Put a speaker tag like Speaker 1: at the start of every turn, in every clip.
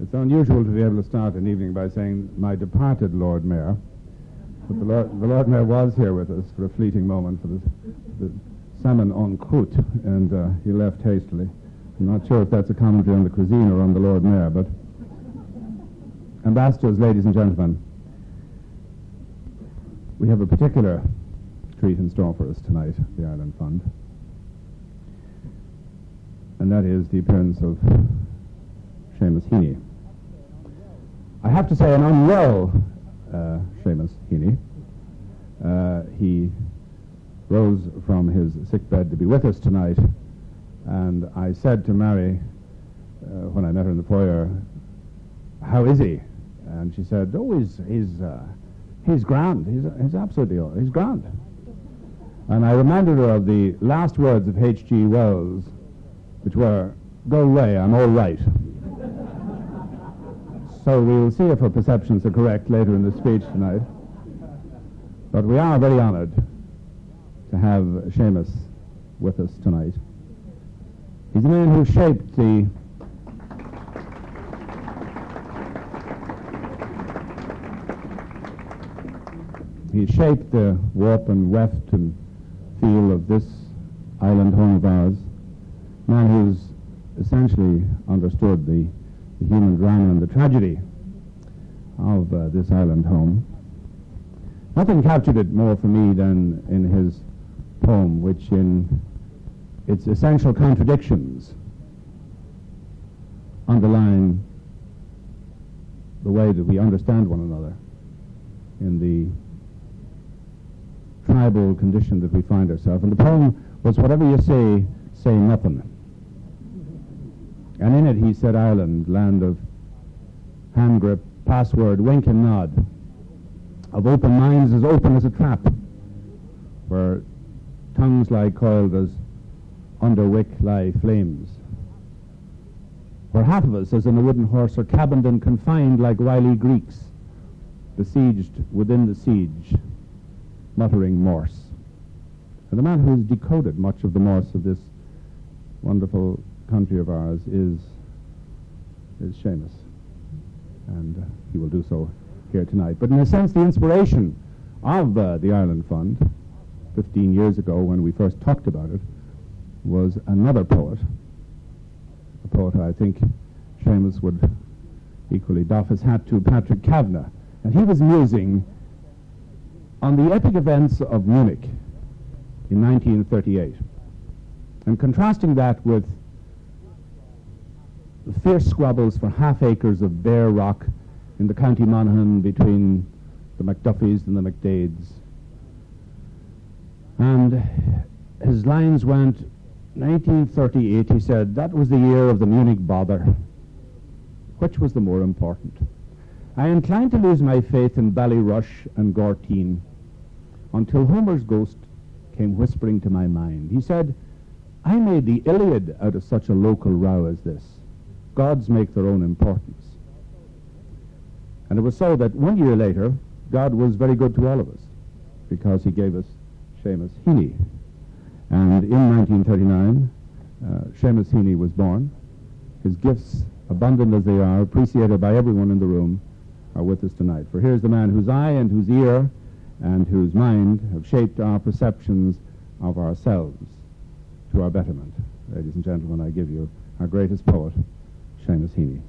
Speaker 1: It's unusual to be able to start an evening by saying my departed Lord Mayor, but the Lord Mayor was here with us for a fleeting moment for the salmon en croûte, and he left hastily. I'm not sure if that's a commentary on the cuisine or on the Lord Mayor, but ambassadors, ladies and gentlemen, we have a particular treat in store for us tonight, the Ireland Fund, and that is the appearance of Seamus Heaney. I have to say an unwell Seamus Heaney. He rose from his sick bed to be with us tonight, and I said to Mary when I met her in the foyer, "How is he?" And she said, "Oh, he's grand. He's absolutely he's grand." And I reminded her of the last words of H.G. Wells, which were, "Go away, I'm all right." So we'll see if her perceptions are correct later in the speech tonight. But we are very honored to have Seamus with us tonight. He's a man who shaped the warp and weft and feel of this island home of ours. A man who's essentially understood the human drama and the tragedy of this island home. Nothing captured it more for me than in his poem, which in its essential contradictions underline the way that we understand one another in the tribal condition that we find ourselves. And the poem was, "Whatever you say nothing." And in it he said Ireland, land of hand grip, password, wink and nod, of open minds as open as a trap, where tongues lie coiled as under wick lie flames, where half of us, as in a wooden horse, are cabined and confined like wily Greeks, besieged within the siege, muttering Morse. And the man who has decoded much of the Morse of this wonderful country of ours is Seamus, and he will do so here tonight. But in a sense, the inspiration of the Ireland Fund 15 years ago when we first talked about it was another poet, a poet I think Seamus would equally doff his hat to, Patrick Kavanagh, and he was musing on the epic events of Munich in 1938 and contrasting that with the fierce squabbles for half acres of bare rock in the County Monaghan between the McDuffies and the McDades. And his lines went, 1938, he said, that was the year of the Munich bother. Which was the more important? I inclined to lose my faith in Ballyrush and Gortine until Homer's ghost came whispering to my mind. He said, I made the Iliad out of such a local row as this. Gods make their own importance. And it was so that 1 year later, God was very good to all of us because he gave us Seamus Heaney. And in 1939, Seamus Heaney was born. His gifts, abundant as they are, appreciated by everyone in the room, are with us tonight. For here's the man whose eye and whose ear and whose mind have shaped our perceptions of ourselves to our betterment. Ladies and gentlemen, I give you our greatest poet, Seamus Heaney.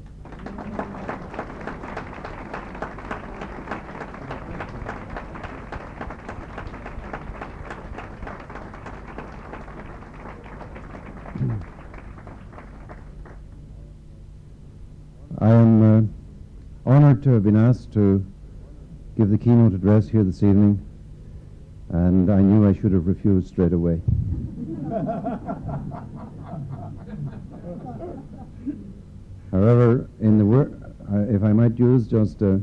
Speaker 2: I am honored to have been asked to give the keynote address here this evening, and I knew I should have refused straight away. However, in the if I might use just a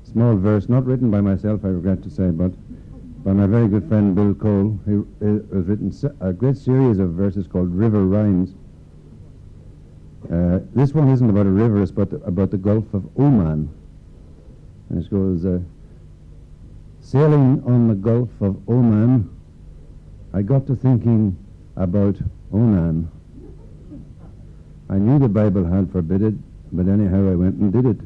Speaker 2: small verse, not written by myself, I regret to say, but by my very good friend Bill Cole, who has written a great series of verses called River Rhymes. This one isn't about a river, it's about the Gulf of Oman. And it goes, sailing on the Gulf of Oman, I got to thinking about Onan. I knew the Bible had forbid it, But anyhow, I went and did it.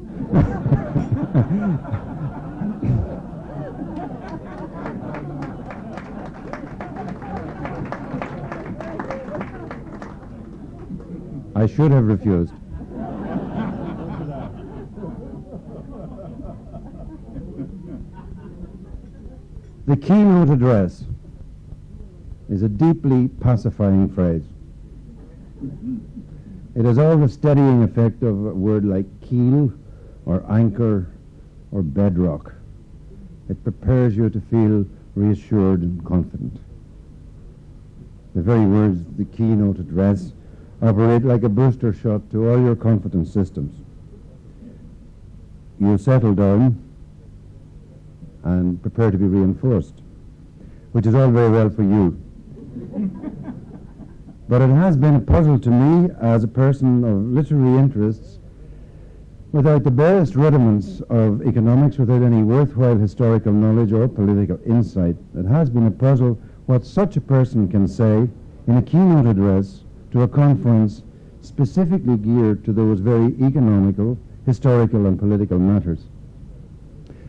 Speaker 2: I should have refused. The keynote address is a deeply pacifying phrase. It has all the steadying effect of a word like keel or anchor or bedrock. It prepares you to feel reassured and confident. The very words of the keynote address operate like a booster shot to all your confidence systems. You settle down and prepare to be reinforced, which is all very well for you. But it has been a puzzle to me as a person of literary interests, without the barest rudiments of economics, without any worthwhile historical knowledge or political insight. It has been a puzzle what such a person can say in a keynote address to a conference specifically geared to those very economical, historical and political matters.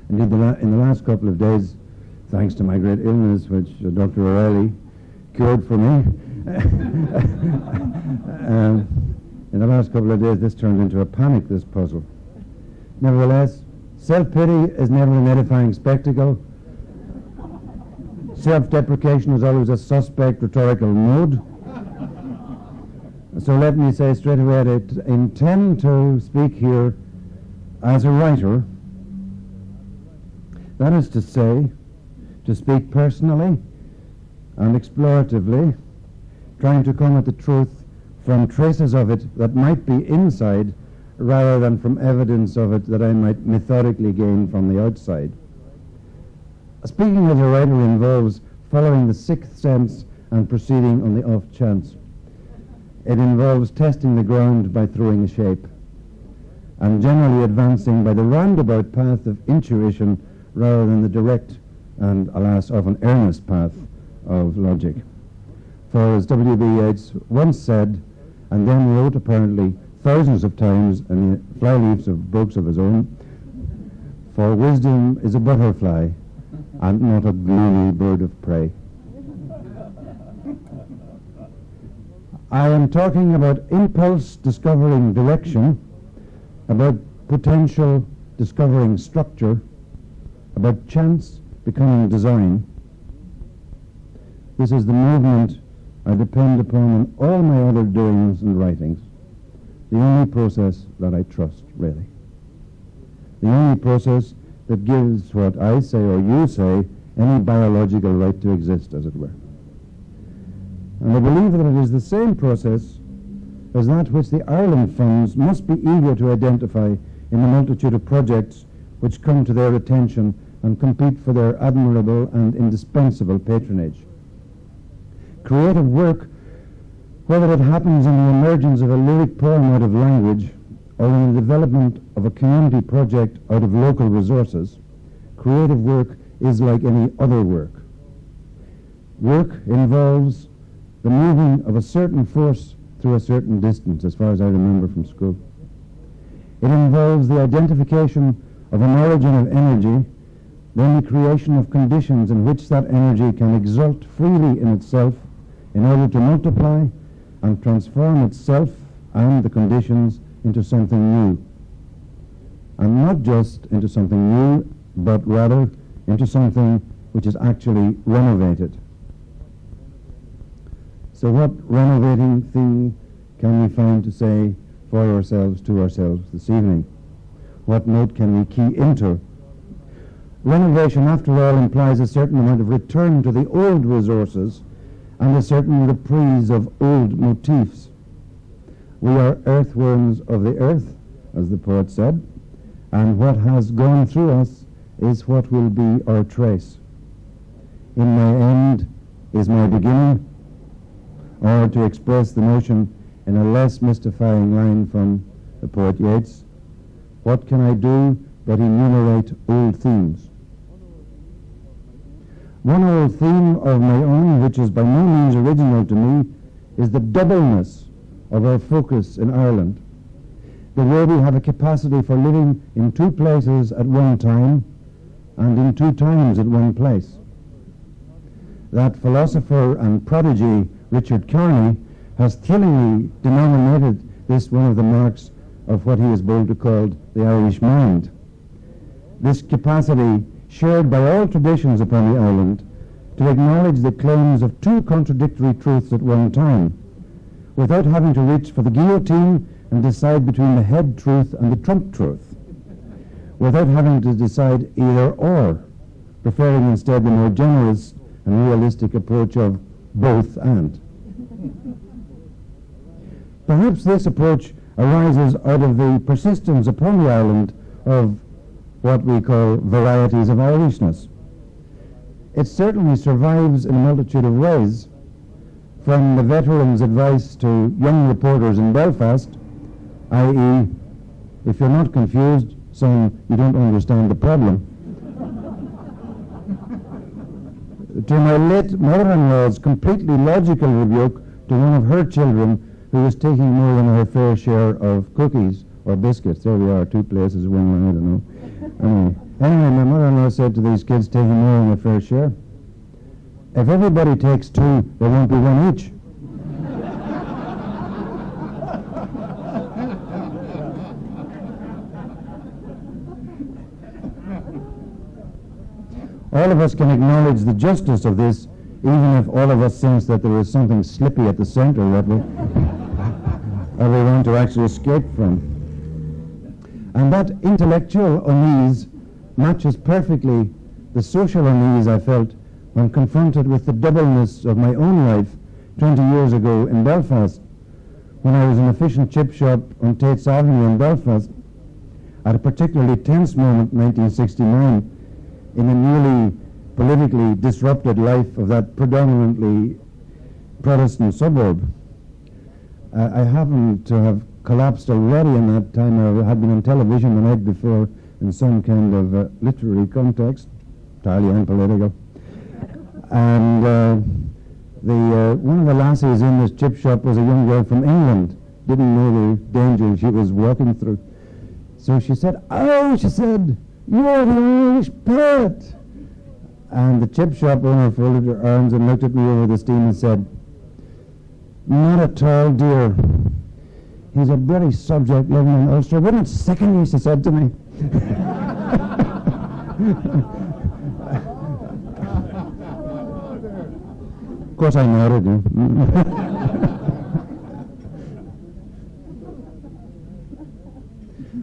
Speaker 2: Indeed, in the last couple of days, thanks to my great illness, which Dr. O'Reilly cured for me, in the last couple of days this turned into a panic, this puzzle. Nevertheless, self-pity is never an edifying spectacle. Self-deprecation is always a suspect rhetorical mode. So let me say straight away, I intend to speak here as a writer. That is to say, to speak personally and exploratively, trying to come at the truth from traces of it that might be inside rather than from evidence of it that I might methodically gain from the outside. Speaking as a writer involves following the sixth sense and proceeding on the off chance. It involves testing the ground by throwing a shape, and generally advancing by the roundabout path of intuition rather than the direct and, alas, often earnest path of logic. For as W.B. Yeats once said, and then wrote apparently thousands of times in the flyleaves of books of his own, for wisdom is a butterfly and not a gloomy bird of prey. I am talking about impulse discovering direction, about potential discovering structure, about chance becoming design. This is the movement I depend upon in all my other doings and writings. The only process that I trust, really. The only process that gives what I say or you say any biological right to exist, as it were. And I believe that it is the same process as that which the Ireland funds must be eager to identify in the multitude of projects which come to their attention and compete for their admirable and indispensable patronage. Creative work, whether it happens in the emergence of a lyric poem out of language or in the development of a community project out of local resources, creative work is like any other work. Work involves the moving of a certain force through a certain distance, as far as I remember from school. It involves the identification of an origin of energy, then the creation of conditions in which that energy can exult freely in itself in order to multiply and transform itself and the conditions into something new. And not just into something new, but rather into something which is actually renovated. So what renovating thing can we find to say for ourselves, to ourselves this evening? What note can we key into? Renovation, after all, implies a certain amount of return to the old resources and a certain reprise of old motifs. We are earthworms of the earth, as the poet said, and what has gone through us is what will be our trace. In my end is my beginning, or to express the notion in a less mystifying line from the poet Yeats, what can I do but enumerate old themes? One old theme of my own, which is by no means original to me, is the doubleness of our focus in Ireland. the way we have a capacity for living in two places at one time and in two times at one place. That philosopher and prodigy Richard Kearney has thrillingly denominated this one of the marks of what he is bold to call the Irish mind. This capacity, shared by all traditions upon the island, to acknowledge the claims of two contradictory truths at one time, without having to reach for the guillotine and decide between the head truth and the trump truth, without having to decide either or, preferring instead the more generous and realistic approach of both and. Perhaps this approach arises out of the persistence upon the island of what we call varieties of Irishness. It certainly survives in a multitude of ways, from the veterans' advice to young reporters in Belfast, i.e., if you're not confused, son, you don't understand the problem, to my late mother-in-law's completely logical rebuke to one of her children who was taking more than her fair share of cookies or biscuits. There we are, two places, one, I don't know. Anyway, my mother-in-law said to these kids taking more than their fair share, if everybody takes two, there won't be one each. All of us can acknowledge the justice of this, even if all of us sense that there is something slippy at the center that we want to actually escape from. And that intellectual unease matches perfectly the social unease I felt when confronted with the doubleness of my own life 20 years ago in Belfast, when I was in a fish and chip shop on Tate's Avenue in Belfast, at a particularly tense moment, 1969, in a newly politically disrupted life of that predominantly Protestant suburb. I happened to have collapsed already in that time. I had been on television the night before in some kind of literary context, entirely unpolitical. And one of the lassies in this chip shop was a young girl from England, didn't know the danger she was walking through. So she said, "Oh," she said, "you're the Irish poet." And the chip shop owner folded her arms and looked at me over the steam and said, "Not at all, dear. He's a British subject living in Ulster. Wouldn't sicken you," she said to me. Of course I nodded.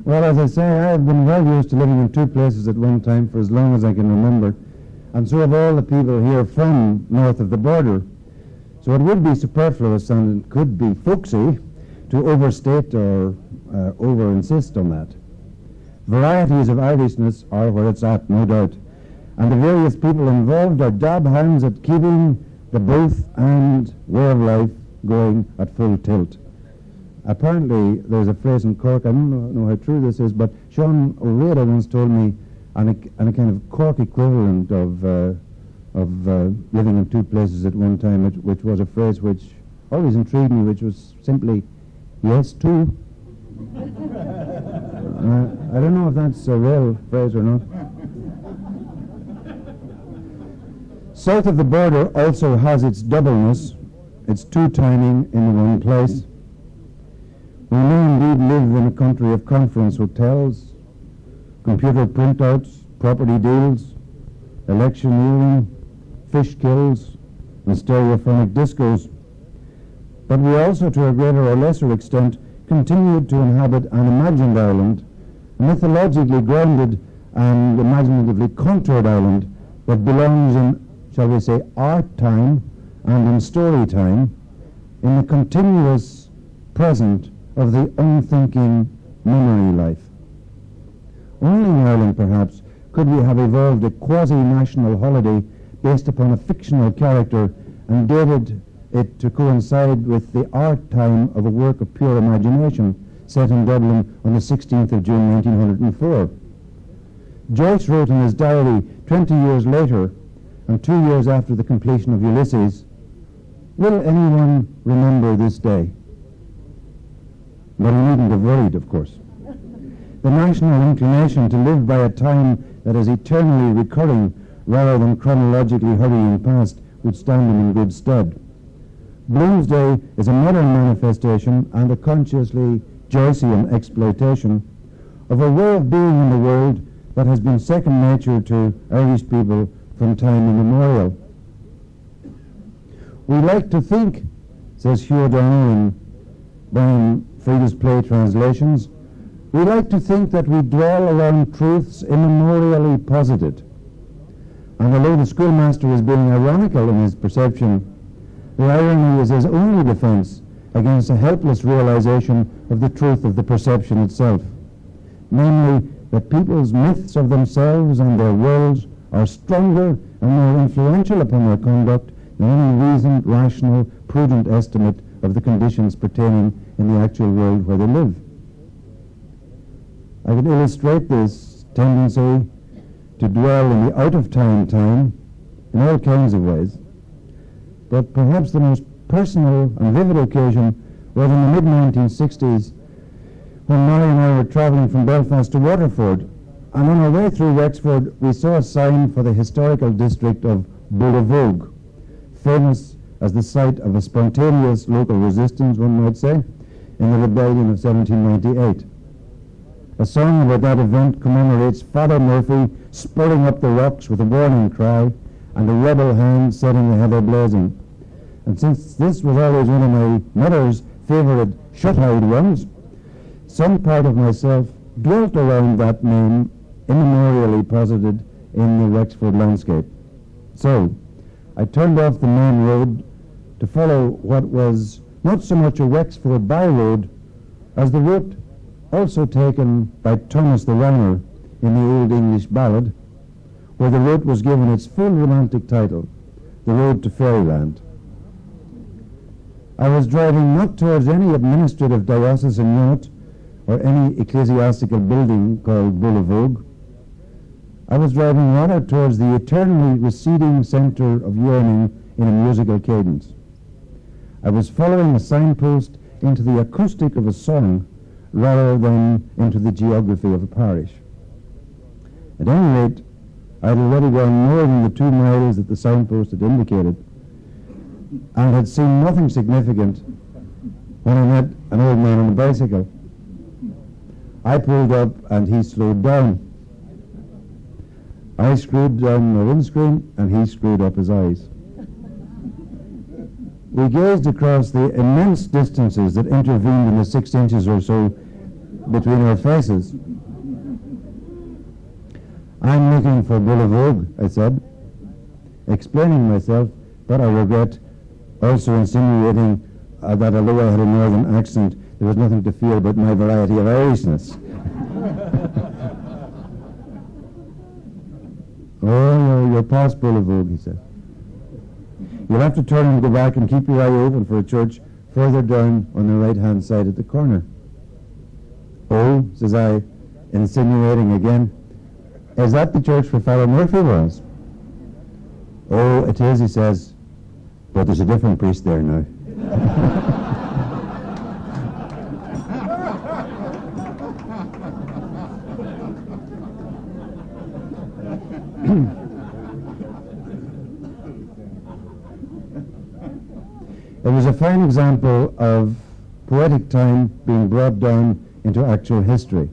Speaker 2: Well, as I say, I have been well used to living in two places at one time for as long as I can remember, and so have all the people here from north of the border. So it would be superfluous and it could be folksy to overstate or over-insist on that. Varieties of Irishness are where it's at, no doubt, and the various people involved are dab hands at keeping the both and way of life going at full tilt. Apparently, there's a phrase in Cork, I don't know how true this is, but Sean O'Reilly once told me on a kind of Cork equivalent of living in two places at one time, which was a phrase which always intrigued me, which was simply, "Yes, two." I don't know if that's a real phrase or not. South of the border also has its doubleness, its two-timing in one place. We may indeed live in a country of conference hotels, computer printouts, property deals, electioneering, fish kills, and stereophonic discos. But we also, to a greater or lesser extent, continued to inhabit an imagined Ireland, a mythologically grounded and imaginatively contoured Ireland that belongs in, shall we say, art time and in story time, in the continuous present of the unthinking memory life. Only in Ireland, perhaps, could we have evolved a quasi-national holiday based upon a fictional character and dated it to coincide with the art time of a work of pure imagination set in Dublin on the 16th of June 1904. Joyce wrote in his diary 20 years later, and 2 years after the completion of Ulysses, "Will anyone remember this day?" But he needn't have worried, of course. The national inclination to live by a time that is eternally recurring rather than chronologically hurrying past would stand him in good stead. Bloomsday is a modern manifestation and a consciously Joycean exploitation of a way of being in the world that has been second nature to Irish people from time immemorial. We like to think, says Hugh O'Donnell in Brian Frieda's play translations, we like to think that we dwell around truths immemorially posited. And although the schoolmaster is being ironical in his perception, the irony is his only defense against a helpless realization of the truth of the perception itself, namely that people's myths of themselves and their worlds are stronger and more influential upon their conduct than any reasoned, rational, prudent estimate of the conditions pertaining in the actual world where they live. I could illustrate this tendency to dwell in the out-of-time in all kinds of ways, but perhaps the most personal and vivid occasion was in the mid-1960s when Molly and I were travelling from Belfast to Waterford, and on our way through Wexford we saw a sign for the historical district of Bullavogue, famous as the site of a spontaneous local resistance, one might say, in the rebellion of 1798. A song about that event commemorates Father Murphy spurring up the rocks with a warning cry and a rebel hand setting the heather blazing. And since this was always one of my mother's favourite shut-eyed ones, some part of myself dwelt around that name immemorially posited in the Wexford landscape. So I turned off the main road to follow what was not so much a Wexford by-road as the route also taken by Thomas the Rhymer in the Old English ballad, where the route was given its full romantic title, The Road to Fairyland. I was driving not towards any administrative diocesan unit or any ecclesiastical building called Bullavogue. I was driving rather towards the eternally receding centre of yearning in a musical cadence. I was following a signpost into the acoustic of a song rather than into the geography of a parish. At any rate, I had already gone more than the 2 miles that the signpost had indicated, and had seen nothing significant when I met an old man on a bicycle. I pulled up and he slowed down. I screwed down the windscreen and he screwed up his eyes. We gazed across the immense distances that intervened in the 6 inches or so between our faces. I'm looking for Bullavogue, I said, explaining myself, but I regret also insinuating that although I had a northern accent, there was nothing to fear about my variety of Irishness. Oh, you're past Bullavogue, he said. You'll have to turn and go back and keep your eye open for a church further down on the right-hand side at the corner. Oh, says I, insinuating again, is that the church where Father Murphy was? Oh, it is, he says, but there's a different priest there now. It was a fine example of poetic time being brought down into actual history.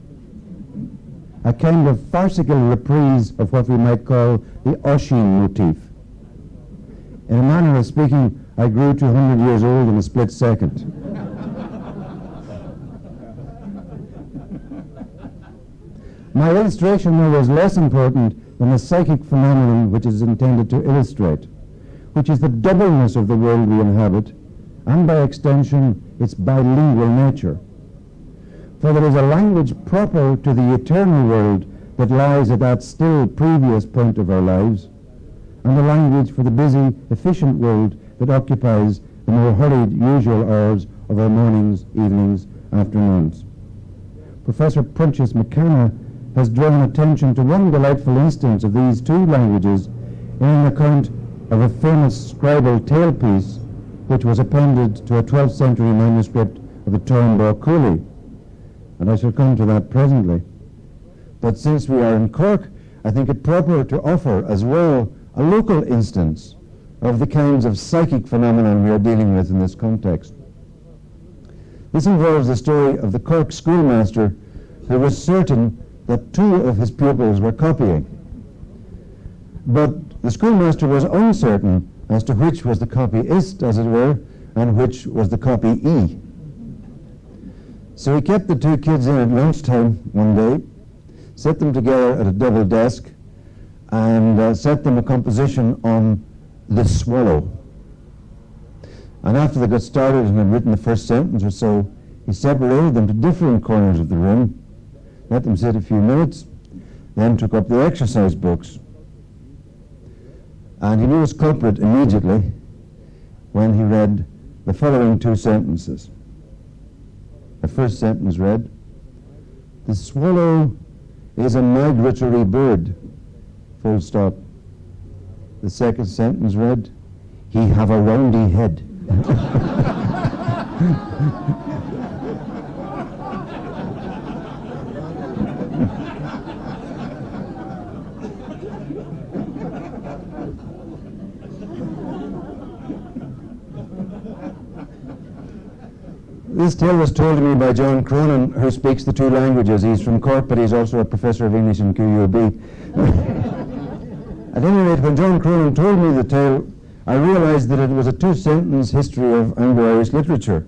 Speaker 2: A kind of farcical reprise of what we might call the Oisin motif. In a manner of speaking, I grew to 100 years old in a split second. My illustration, though, was less important than the psychic phenomenon which is intended to illustrate, which is the doubleness of the world we inhabit, and by extension, its bilingual nature. For there is a language proper to the eternal world that lies at that still previous point of our lives, and a language for the busy, efficient world that occupies the more hurried usual hours of our mornings, evenings, afternoons. Professor Prunchus McKenna has drawn attention to one delightful instance of these 2 languages in an account of a famous scribal tale piece which was appended to a 12th century manuscript of the Toynbee Cooley, and I shall come to that presently. But since we are in Cork, I think it proper to offer as well a local instance of the kinds of psychic phenomenon we are dealing with in this context. This involves the story of the Cork schoolmaster who was certain that 2 of his pupils were copying. But the schoolmaster was uncertain as to which was the copyist, as it were, and which was the copyee. So he kept the 2 kids in at lunchtime one day, set them together at a double desk, and set them a composition on the swallow. And after they got started and had written the first sentence or so, he separated them to different corners of the room, let them sit a few minutes, then took up their exercise books. And he knew his culprit immediately when he read the following 2 sentences. The first sentence read, "The swallow is a migratory bird," full stop. The second sentence read, "He have a roundy head." This tale was told to me by John Cronin, who speaks the 2 languages. He's from Cork, but he's also a professor of English in QUB. At any rate, when John Cronin told me the tale, I realized that it was a 2-sentence history of Anglo-Irish literature.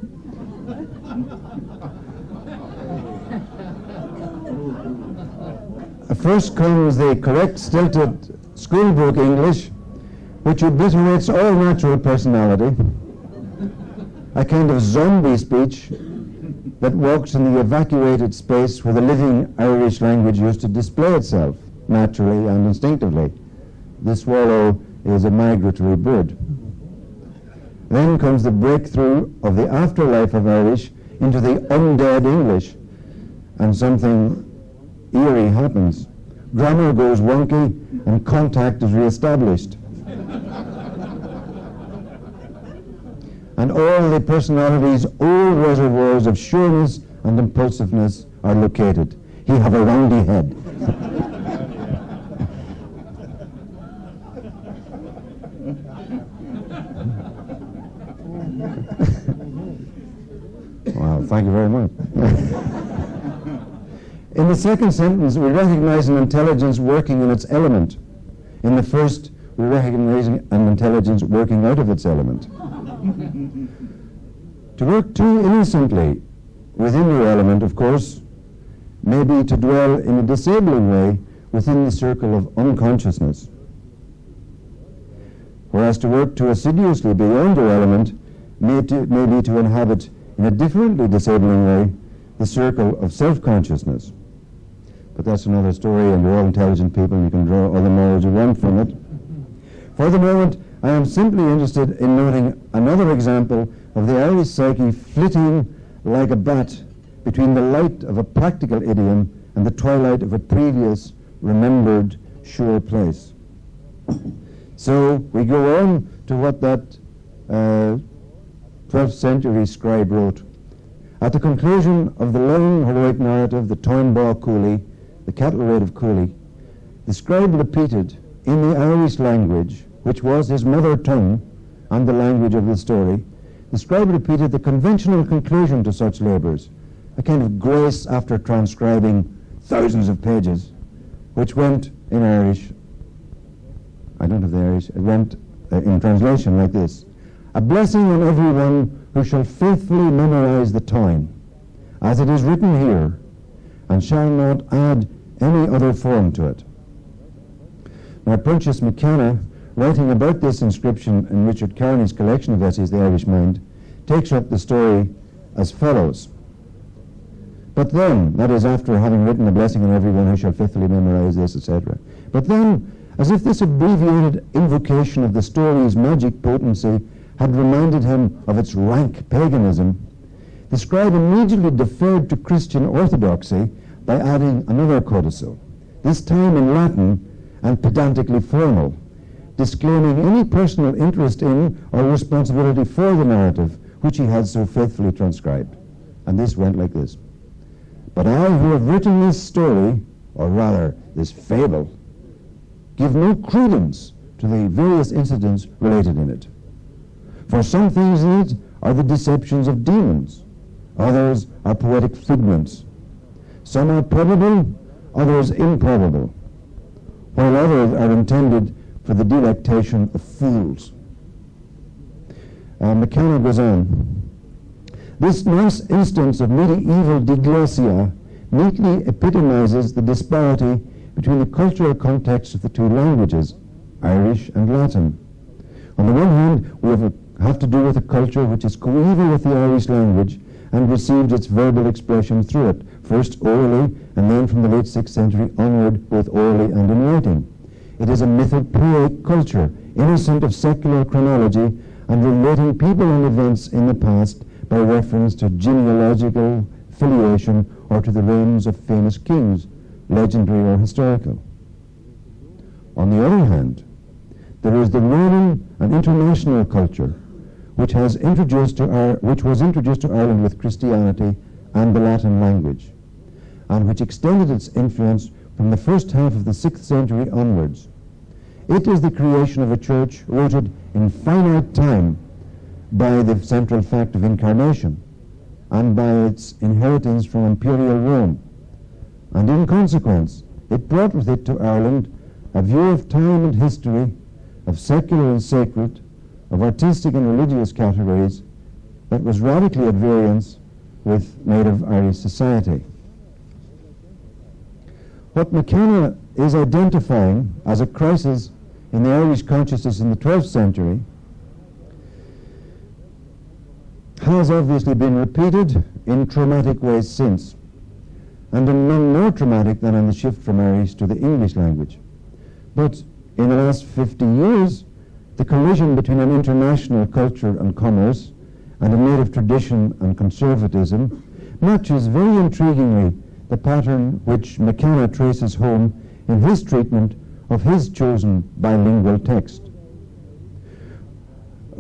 Speaker 2: First comes the correct, stilted schoolbook English, which obliterates all natural personality, a kind of zombie speech that walks in the evacuated space where the living Irish language used to display itself naturally and instinctively. The swallow is a migratory bird. Then comes the breakthrough of the afterlife of Irish into the undead English, and something eerie happens. Grammar goes wonky and contact is re-established. And all the personalities' old reservoirs of sureness and impulsiveness are located. He have a roundy head. Wow, thank you very much. In the second sentence, we recognize an intelligence working in its element. In the first, we recognize an intelligence working out of its element. To work too innocently within your element, of course, may be to dwell in a disabling way within the circle of unconsciousness. Whereas to work too assiduously beyond your element may be to inhabit in a differently disabling way the circle of self-consciousness. But that's another story, and you're all intelligent people and you can draw all the morals you want from it. For the moment, I am simply interested in noting another example of the Irish psyche flitting like a bat between the light of a practical idiom and the twilight of a previous, remembered, sure place. So we go on to what that 12th century scribe wrote. At the conclusion of the long heroic narrative, the Toynbee Coolie, the cattle raid of Cooley, the scribe repeated in the Irish language, which was his mother tongue and the language of the story, the scribe repeated the conventional conclusion to such labours, a kind of grace after transcribing thousands of pages, which went in Irish, I don't have the Irish, it went in translation like this: "A blessing on everyone who shall faithfully memorize the time, as it is written here, and shall not add any other form to it." Now, Pontius McKenna, writing about this inscription in Richard Carney's collection of essays, The Irish Mind, takes up the story as follows. But then, that is after having written a blessing on everyone who shall faithfully memorize this, etc. But then, as if this abbreviated invocation of the story's magic potency had reminded him of its rank paganism, the scribe immediately deferred to Christian orthodoxy by adding another codicil, this time in Latin and pedantically formal, disclaiming any personal interest in or responsibility for the narrative which he had so faithfully transcribed. And this went like this:
Speaker 3: But I who have written this story, or rather this fable, give no credence to the various incidents related in it. For some things in it are the deceptions of demons, others are poetic figments. Some are probable, others improbable, while others are intended for the delectation of fools. McKenna goes on. This nice instance of medieval diglossia neatly epitomizes the disparity between the cultural context of the two languages, Irish and Latin. On the one hand, we have to do with a culture which is coeval with the Irish language and received its verbal expression through it, first orally and then from the late 6th century onward, both orally and in writing. It is a mythopoeic culture, innocent of secular chronology and relating people and events in the past by reference to genealogical filiation or to the reigns of famous kings, legendary or historical. On the other hand, there is the Roman and international culture, which was introduced to Ireland with Christianity and the Latin language, and which extended its influence from the first half of the 6th century onwards. It is the creation of a church rooted in finite time by the central fact of incarnation and by its inheritance from imperial Rome. And in consequence, it brought with it to Ireland a view of time and history, of secular and sacred, of artistic and religious categories that was radically at variance with native Irish society. What McKenna is identifying as a crisis in the Irish consciousness in the 12th century has obviously been repeated in traumatic ways since, and in none more traumatic than in the shift from Irish to the English language. But in the last 50 years, the collision between an international culture and commerce and a native tradition and conservatism matches very intriguingly the pattern which McKenna traces home in his treatment of his chosen bilingual text.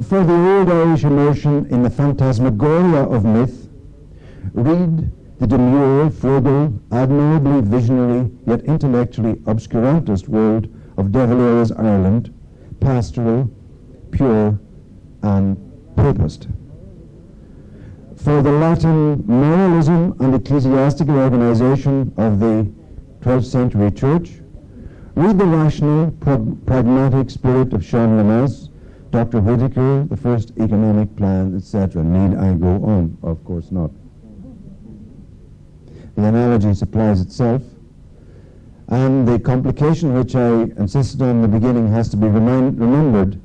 Speaker 3: For the old Irish immersion in the phantasmagoria of myth, read the demure, frugal, admirably visionary, yet intellectually obscurantist world of De Valera's Ireland, pastoral, pure, and papist. For the Latin moralism and ecclesiastical organization of the 12th century church, read the rational, pragmatic spirit of Sean Lemass, Dr. Whitaker, the first economic plan, etc. Need I go on? Of course not. The analogy supplies itself, and the complication which I insisted on in the beginning has to be remembered,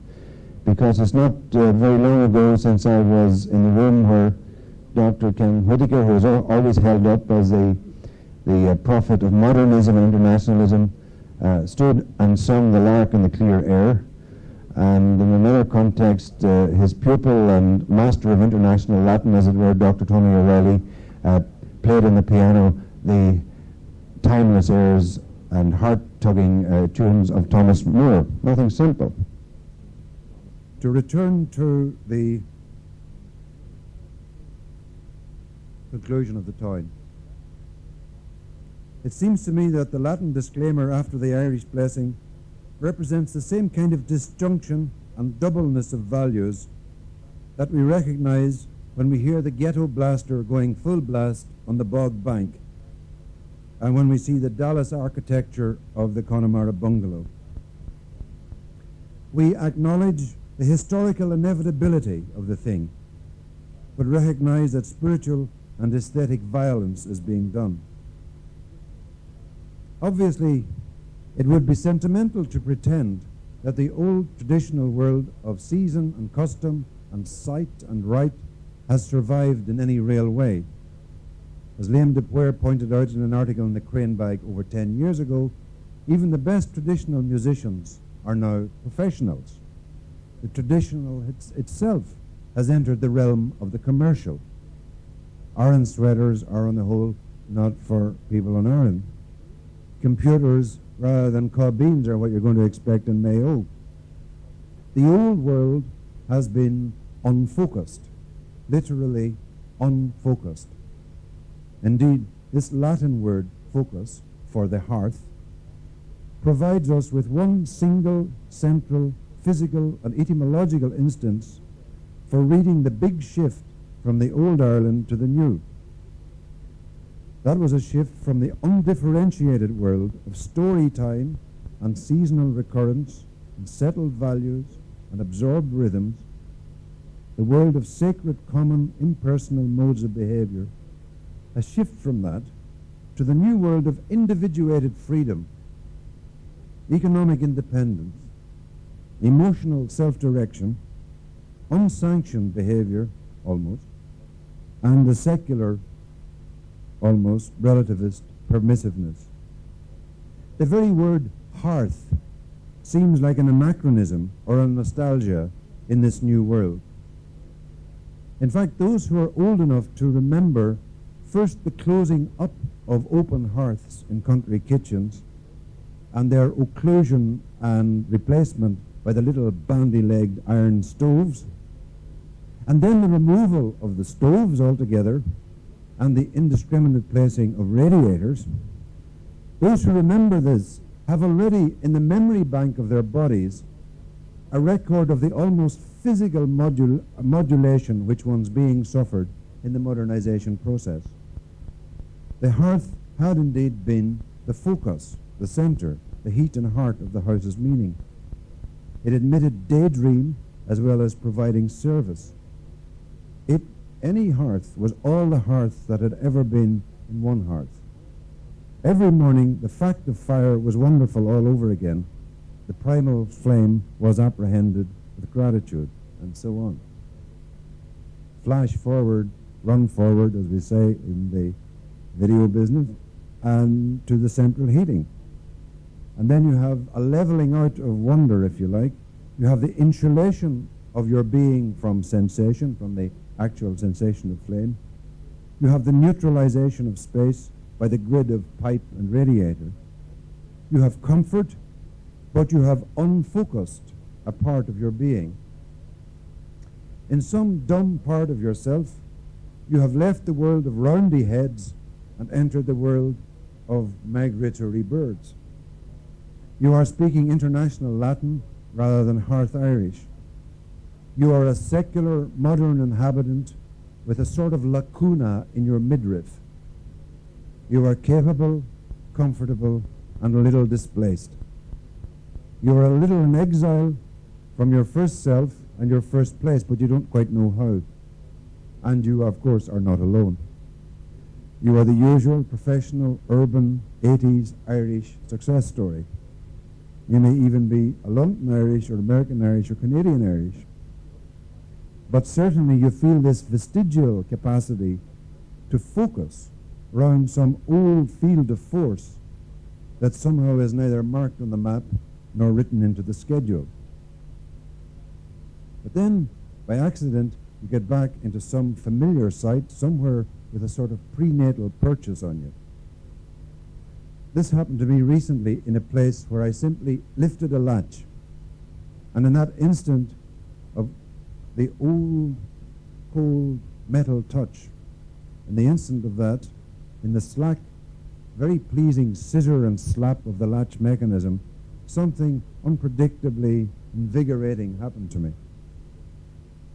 Speaker 3: because it's not very long ago since I was in the room where Dr. Ken Whitaker, who was always held up as the prophet of modernism and internationalism, stood and sung The Lark in the Clear Air, and in another context, his pupil and master of international Latin, as it were, Dr. Tony O'Reilly, played on the piano the timeless airs and heart-tugging tunes of Thomas Moore. Nothing simple.
Speaker 4: To return to the conclusion of the Táin, it seems to me that the Latin disclaimer after the Irish blessing represents the same kind of disjunction and doubleness of values that we recognize when we hear the ghetto blaster going full blast on the bog bank and when we see the Dallas architecture of the Connemara bungalow. We acknowledge the historical inevitability of the thing, but recognize that spiritual and aesthetic violence is being done. Obviously, it would be sentimental to pretend that the old traditional world of season and custom and sight and rite has survived in any real way. As Liam Dupuer pointed out in an article in the Crane Bag over 10 years ago, even the best traditional musicians are now professionals. The traditional itself has entered the realm of the commercial. Aran sweaters are on the whole not for people in Aran. Computers rather than carbines are what you're going to expect in Mayo. The old world has been unfocused, literally unfocused. Indeed, this Latin word focus for the hearth provides us with one single, central, physical and etymological instance for reading the big shift from the old Ireland to the new. That was a shift from the undifferentiated world of story time and seasonal recurrence and settled values and absorbed rhythms, the world of sacred, common, impersonal modes of behavior, a shift from that to the new world of individuated freedom, economic independence, emotional self-direction, unsanctioned behavior, almost, and the secular, almost, relativist permissiveness. The very word hearth seems like an anachronism or a nostalgia in this new world. In fact, those who are old enough to remember first the closing up of open hearths in country kitchens and their occlusion and replacement by the little bandy-legged iron stoves, and then the removal of the stoves altogether and the indiscriminate placing of radiators, those who remember this have already in the memory bank of their bodies a record of the almost physical modulation which one's being suffered in the modernization process. The hearth had indeed been the focus, the center, the heat and heart of the house's meaning. It admitted daydream as well as providing service. Any hearth was all the hearth that had ever been in one hearth. Every morning the fact of fire was wonderful all over again. The primal flame was apprehended with gratitude, and so on. Flash forward, run forward, as we say in the video business, and to the central heating. And then you have a leveling out of wonder, if you like. You have the insulation of your being from sensation, from the actual sensation of flame. You have the neutralization of space by the grid of pipe and radiator. You have comfort, but you have unfocused a part of your being. In some dumb part of yourself, you have left the world of roundy heads and entered the world of migratory birds. You are speaking international Latin rather than hearth Irish. You are a secular modern inhabitant with a sort of lacuna in your midriff. You are capable, comfortable, and a little displaced. You are a little in exile from your first self and your first place, but you don't quite know how. And you, of course, are not alone. You are the usual professional, urban, 80s Irish success story. You may even be a London Irish or American Irish or Canadian Irish. But certainly you feel this vestigial capacity to focus round some old field of force that somehow is neither marked on the map nor written into the schedule. But then, by accident, you get back into some familiar site somewhere with a sort of prenatal purchase on you. This happened to me recently in a place where I simply lifted a latch, and in that instant of the old, cold metal touch, in the instant of that, in the slack, very pleasing scissor and slap of the latch mechanism, something unpredictably invigorating happened to me.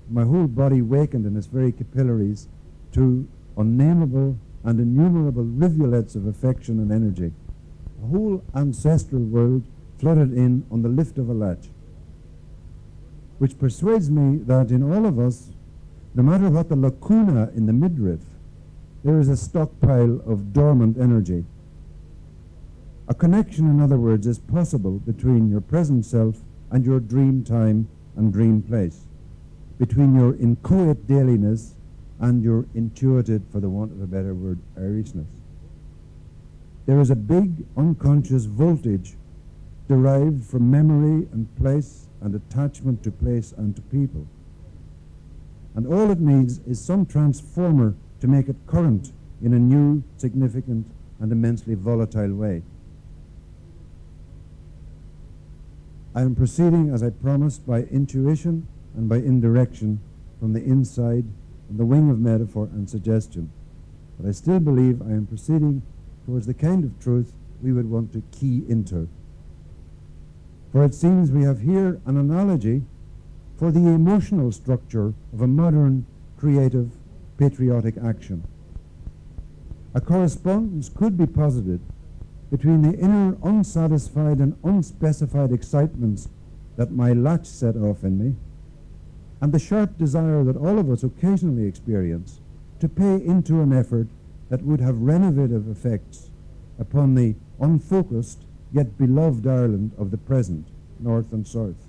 Speaker 4: My whole body wakened in its very capillaries to unnameable and innumerable rivulets of affection and energy. A whole ancestral world flooded in on the lift of a latch, which persuades me that in all of us, no matter what the lacuna in the midriff, there is a stockpile of dormant energy. A connection, in other words, is possible between your present self and your dream time and dream place, between your inchoate dailiness and your intuited, for the want of a better word, Irishness. There is a big unconscious voltage derived from memory and place and attachment to place and to people. And all it needs is some transformer to make it current in a new, significant, and immensely volatile way. I am proceeding, as I promised, by intuition and by indirection from the inside, on the wing of metaphor and suggestion. but I still believe I am proceeding towards the kind of truth we would want to key into. For it seems we have here an analogy for the emotional structure of a modern, creative, patriotic action. A correspondence could be posited between the inner unsatisfied and unspecified excitements that my latch set off in me and the sharp desire that all of us occasionally experience to pay into an effort that would have renovative effects upon the unfocused yet beloved Ireland of the present, north and south.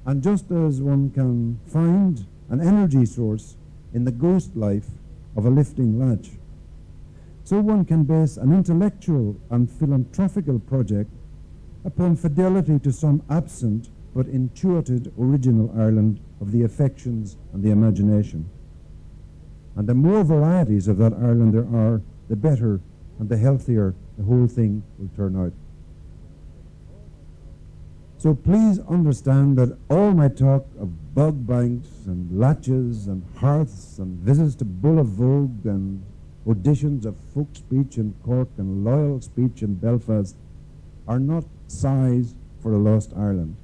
Speaker 4: And just as one can find an energy source in the ghost life of a lifting latch, so one can base an intellectual and philanthropical project upon fidelity to some absent but intuited original Ireland of the affections and the imagination. And the more varieties of that Ireland there are, the better and the healthier the whole thing will turn out. So please understand that all my talk of bog banks and latches and hearths and visits to Bull of Vogue and auditions of folk speech in Cork and loyal speech in Belfast are not sighs for a lost Ireland.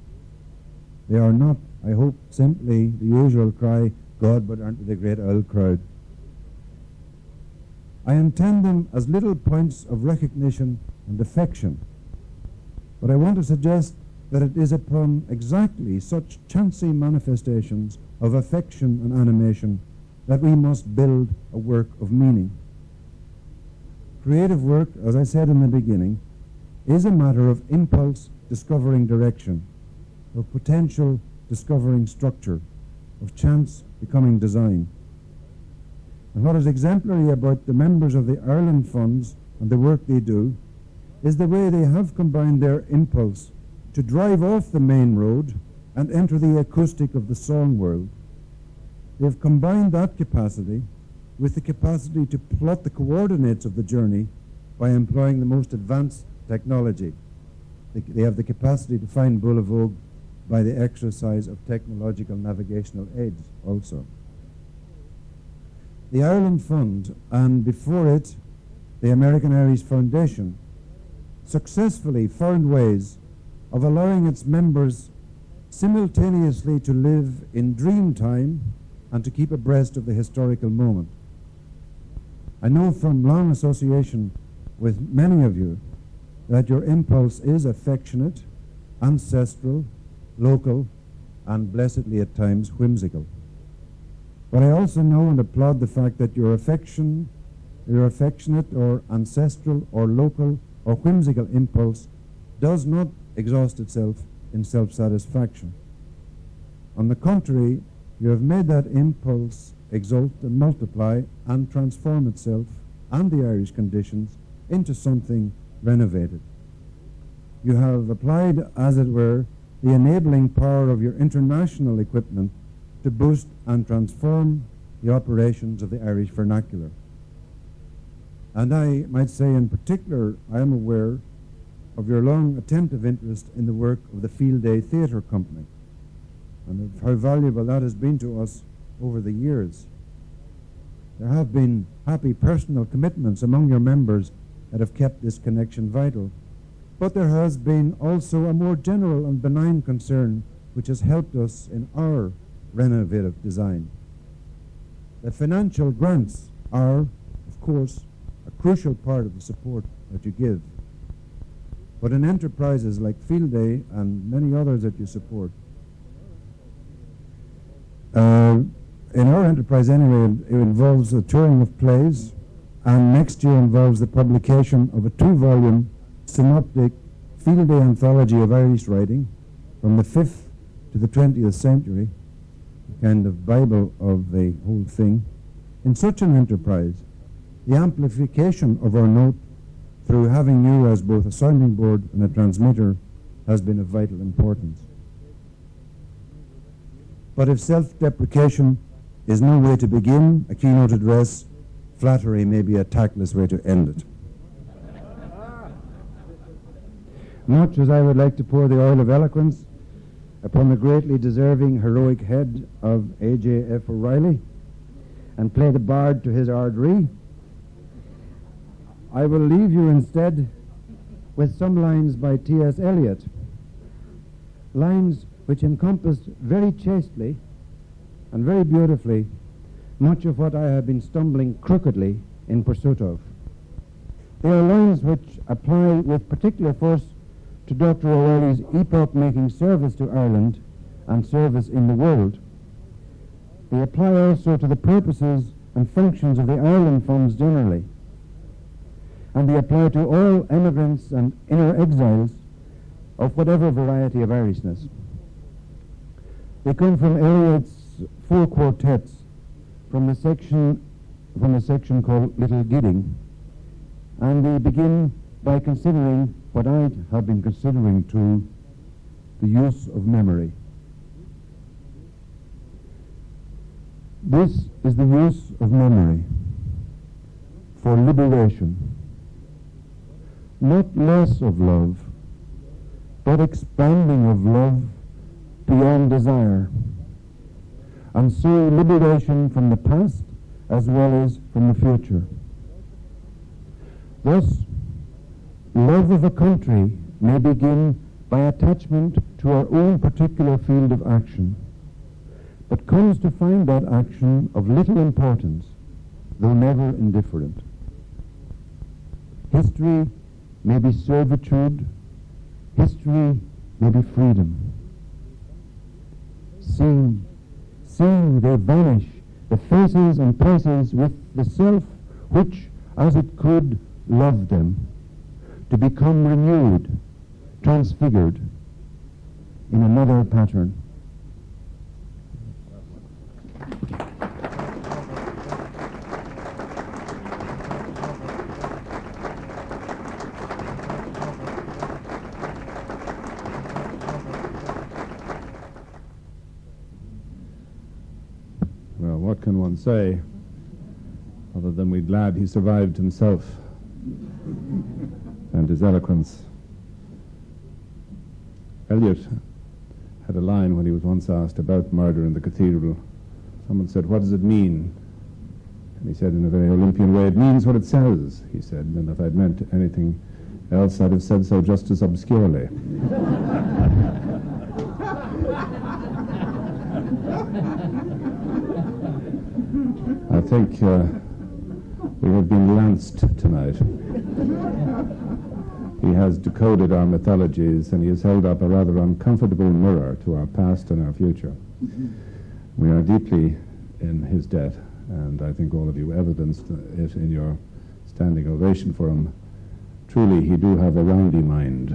Speaker 4: They are not, I hope, simply the usual cry, God, but aren't we the great old crowd? I intend them as little points of recognition and affection, but I want to suggest that it is upon exactly such chancy manifestations of affection and animation that we must build a work of meaning. Creative work, as I said in the beginning, is a matter of impulse discovering direction, of potential discovering structure, of chance becoming design. And what is exemplary about the members of the Ireland Funds and the work they do is the way they have combined their impulse to drive off the main road and enter the acoustic of the song world. They have combined that capacity with the capacity to plot the coordinates of the journey by employing the most advanced technology. They have the capacity to find Bull of Vogue by the exercise of technological navigational aids also. The Ireland Fund, and before it, the American Irish Foundation, successfully found ways of allowing its members simultaneously to live in dream time and to keep abreast of the historical moment. I know from long association with many of you that your impulse is affectionate, ancestral, local, and blessedly at times whimsical. But I also know and applaud the fact that your affectionate or ancestral or local or whimsical impulse does not exhaust itself in self-satisfaction. On the contrary, you have made that impulse exult and multiply and transform itself and the Irish conditions into something renovated. You have applied, as it were, the enabling power of your international equipment to boost and transform the operations of the Irish vernacular. And I might say in particular, I am aware of your long attentive interest in the work of the Field Day Theatre Company and of how valuable that has been to us over the years. There have been happy personal commitments among your members that have kept this connection vital, but there has been also a more general and benign concern which has helped us in our renovative design. The financial grants are, of course, a crucial part of the support that you give. But in enterprises like Field Day and many others that you support, in our enterprise anyway, it involves a touring of plays, and next year involves the publication of a 2-volume synoptic Field Day anthology of Irish writing from the 5th to the 20th century, a kind of Bible of the whole thing. In such an enterprise, the amplification of our note through having you as both a sounding board and a transmitter has been of vital importance. But if self-deprecation is no way to begin a keynote address, flattery may be a tactless way to end it. Much as I would like to pour the oil of eloquence upon the greatly deserving heroic head of A.J.F. O'Reilly, and play the bard to his ordinary. I will leave you instead with some lines by T.S. Eliot, lines which encompassed very chastely and very beautifully much of what I have been stumbling crookedly in pursuit of. They are lines which apply with particular force to Dr. O'Reilly's epoch-making service to Ireland and service in the world. They apply also to the purposes and functions of the Ireland Funds generally. And they apply to all emigrants and inner exiles of whatever variety of Irishness. They come from Eliot's 4 quartets from the section called Little Gidding, and they begin by considering what I have been considering too, the use of memory. This is the use of memory for liberation, not less of love, but expanding of love beyond desire, and so liberation from the past as well as from the future. Thus, love of a country may begin by attachment to our own particular field of action, but comes to find that action of little importance, though never indifferent. History may be servitude, history may be freedom. See, they vanish, the faces and places with the self which, as it could, loved them, to become renewed, transfigured in another pattern.
Speaker 1: Well, what can one say other than we're glad he survived himself and his eloquence. Eliot had a line when he was once asked about murder in the cathedral. Someone said, "What does it mean?" And he said in a very Olympian way, "It means what it says," he said, and if I'd meant anything else, I'd have said so just as obscurely. I think we have been lanced tonight. He has decoded our mythologies, and he has held up a rather uncomfortable mirror to our past and our future. We are deeply in his debt, and I think all of you evidenced it in your standing ovation for him. Truly, he do have a roundy mind.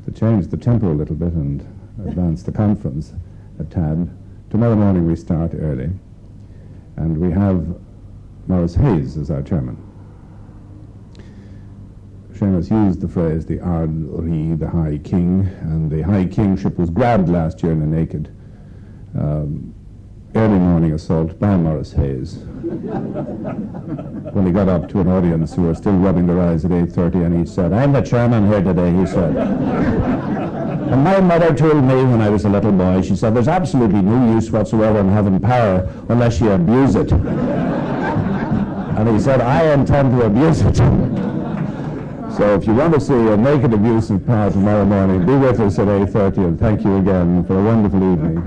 Speaker 1: To change the tempo a little bit and advance the conference a tad, tomorrow morning we start early, and we have Maurice Hayes as our chairman. Seamus used the phrase the Ard Ri, the High King, and the High Kingship was grabbed last year in a naked early morning assault by Maurice Hayes when he got up to an audience who were still rubbing their eyes at 8:30, and he said, "I'm the chairman here today," he said. "And my mother told me when I was a little boy, she said, there's absolutely no use whatsoever in having power unless you abuse it." And he said, "I intend to abuse it." So if you want to see a naked abuse of power tomorrow morning, be with us at 8:30, and thank you again for a wonderful evening.